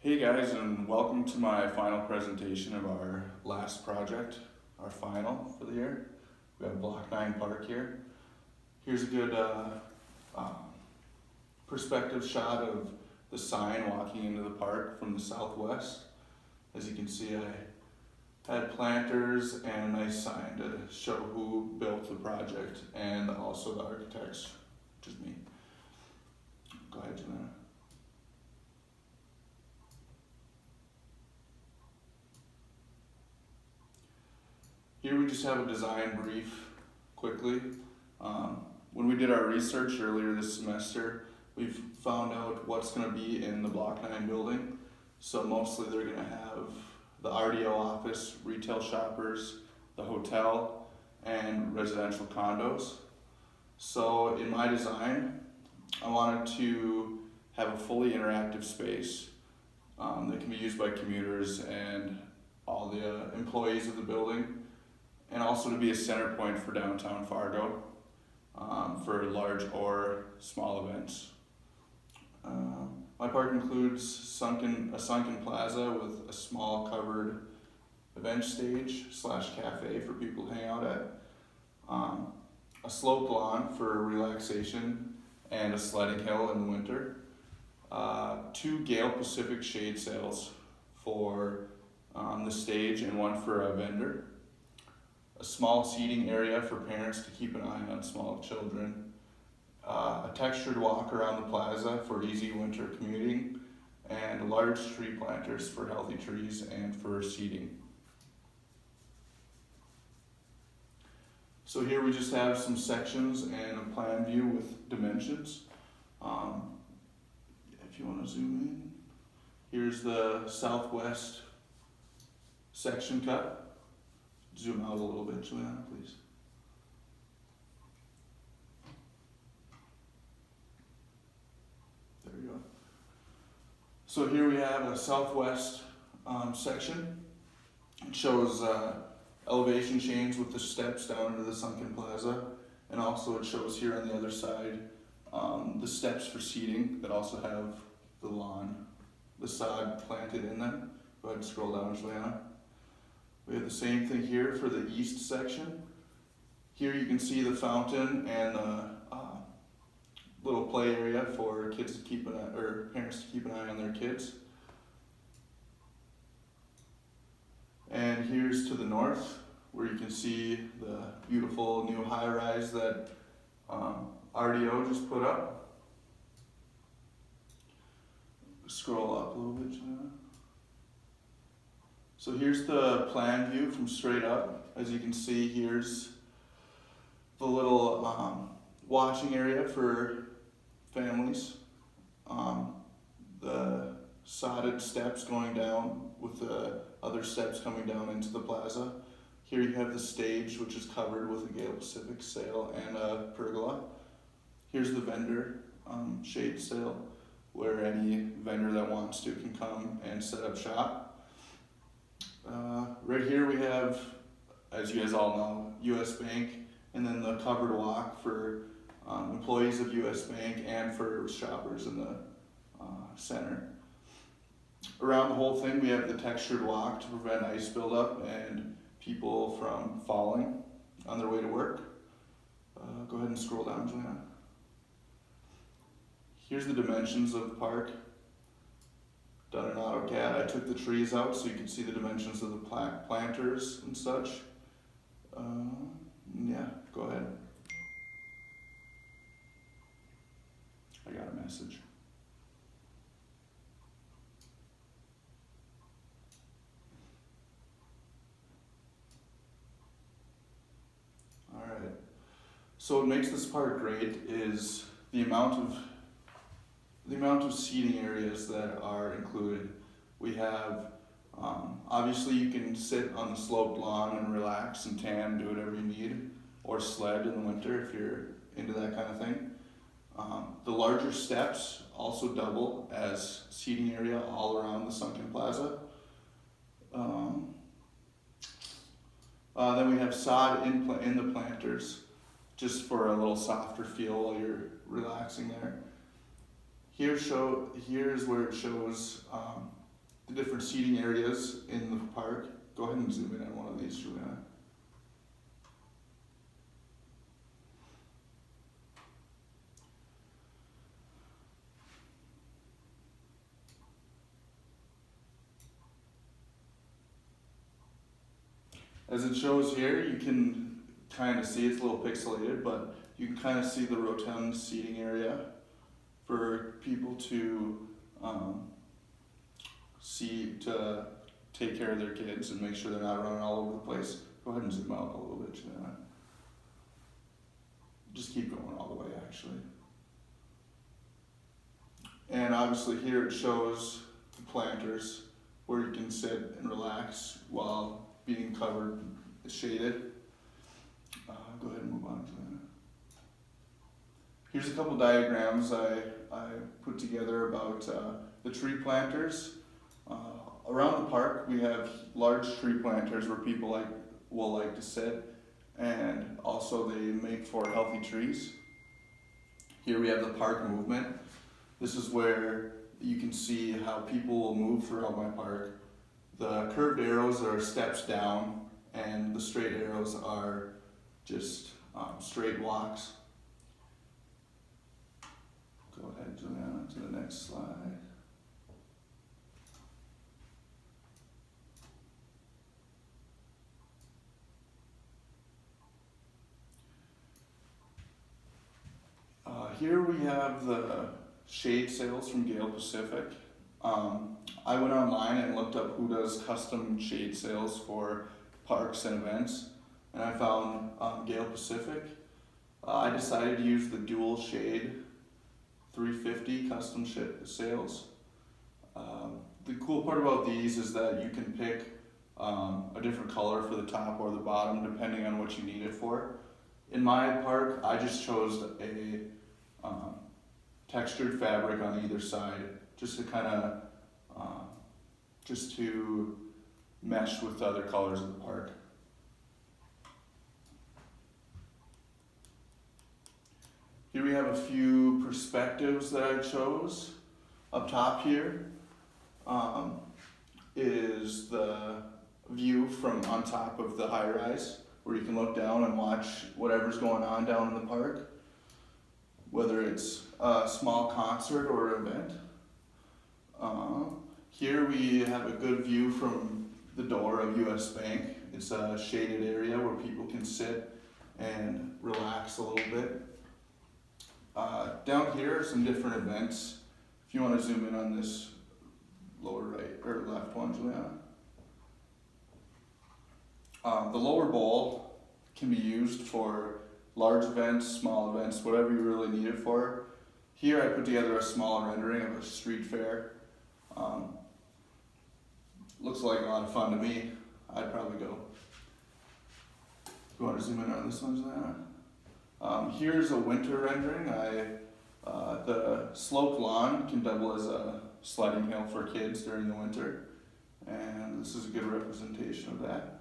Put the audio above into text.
Hey guys, and welcome to my final presentation of our last project, our final for the year. We have Block 9 Park here. Here's a good um, perspective shot of the sign walking into the park from the southwest. As you can see, I had planters and a nice sign to show who built the project and also the architects, which is me. Go ahead, Joanna. Here we just have a design brief quickly. When we did our research earlier this semester, we've found out what's going to be in the Block 9 building. So mostly they're going to have the RDO office, retail shoppers, the hotel, and residential condos. So in my design, I wanted to have a fully interactive space that can be used by commuters and all the employees of the building, and also to be a center point for downtown Fargo for large or small events. My park includes a sunken plaza with a small covered event stage / cafe for people to hang out at, a sloped lawn for relaxation and a sledding hill in the winter, 2 Gale Pacific shade sails for the stage and one for a vendor, a small seating area for parents to keep an eye on small children, a textured walk around the plaza for easy winter commuting, and large tree planters for healthy trees and for seating. So here we just have some sections and a plan view with dimensions. If you want to zoom in, here's the southwest section cut. Zoom out a little bit, Juliana, please. There we go. So here we have a southwest section. It shows elevation change with the steps down into the sunken plaza, and also it shows here on the other side the steps for seating that also have the lawn, the sod planted in them. Go ahead and scroll down, Juliana. We have the same thing here for the east section. Here you can see the fountain and the little play area for kids to keep an eye, or parents to keep an eye on their kids. And here's to the north, where you can see the beautiful new high-rise that RDO just put up. Scroll up a little bit, Jenna. So here's the plan view from straight up. As you can see, here's the little watching area for families. The sodded steps going down with the other steps coming down into the plaza. Here you have the stage, which is covered with a Gale Pacific sail and a pergola. Here's the vendor shade sail, where any vendor that wants to can come and set up shop. Right here we have, as you guys all know, US Bank, and then the covered walk for employees of US Bank and for shoppers in the center. Around the whole thing we have the textured walk to prevent ice buildup and people from falling on their way to work. Go ahead and scroll down, Joanna. Here's the dimensions of the park. Done in AutoCAD. I took the trees out so you can see the dimensions of the planters and such. Yeah, go ahead. I got a message. All right. So what makes this park great is the amount of seating areas that are included. We have, obviously you can sit on the sloped lawn and relax and tan, do whatever you need, or sled in the winter if you're into that kind of thing. The larger steps also double as seating area all around the sunken plaza. Then we have sod in the planters, just for a little softer feel while you're relaxing there. Here's where it shows the different seating areas in the park. Go ahead and zoom in on one of these, Juliana. As it shows here, you can kind of see, it's a little pixelated, but you can kind of see the rotund seating area for people to to take care of their kids and make sure they're not running all over the place. Go ahead and zoom out a little bit, Jenna. Just keep going all the way, actually. And obviously here it shows the planters where you can sit and relax while being covered, shaded. Go ahead and move on, Jenna. Here's a couple diagrams I put together about the tree planters. Around the park, we have large tree planters where people will like to sit, and also they make for healthy trees. Here we have the park movement. This is where you can see how people will move throughout my park. The curved arrows are steps down, and the straight arrows are just straight walks. Go ahead, Juliana, to the next slide. Here we have the shade sales from Gale Pacific. I went online and looked up who does custom shade sales for parks and events, and I found Gale Pacific. I decided to use the dual shade 350 custom sales. The cool part about these is that you can pick a different color for the top or the bottom depending on what you need it for. In my park, I just chose a textured fabric on either side just to kind of just to mesh with the other colors of the park. Here we have a few perspectives that I chose. Up top here is the view from on top of the high rise, where you can look down and watch whatever's going on down in the park, whether it's a small concert or an event. Here we have a good view from the door of US Bank. It's a shaded area where people can sit and relax a little bit. Down here are some different events. If you want to zoom in on this lower right or left one, Juliana. The lower bowl can be used for large events, small events, whatever you really need it for. Here I put together a small rendering of a street fair. Looks like a lot of fun to me. I'd probably go. You want to zoom in on this one, Juliana? Here's a winter rendering. The sloped lawn can double as a sledding hill for kids during the winter, and this is a good representation of that.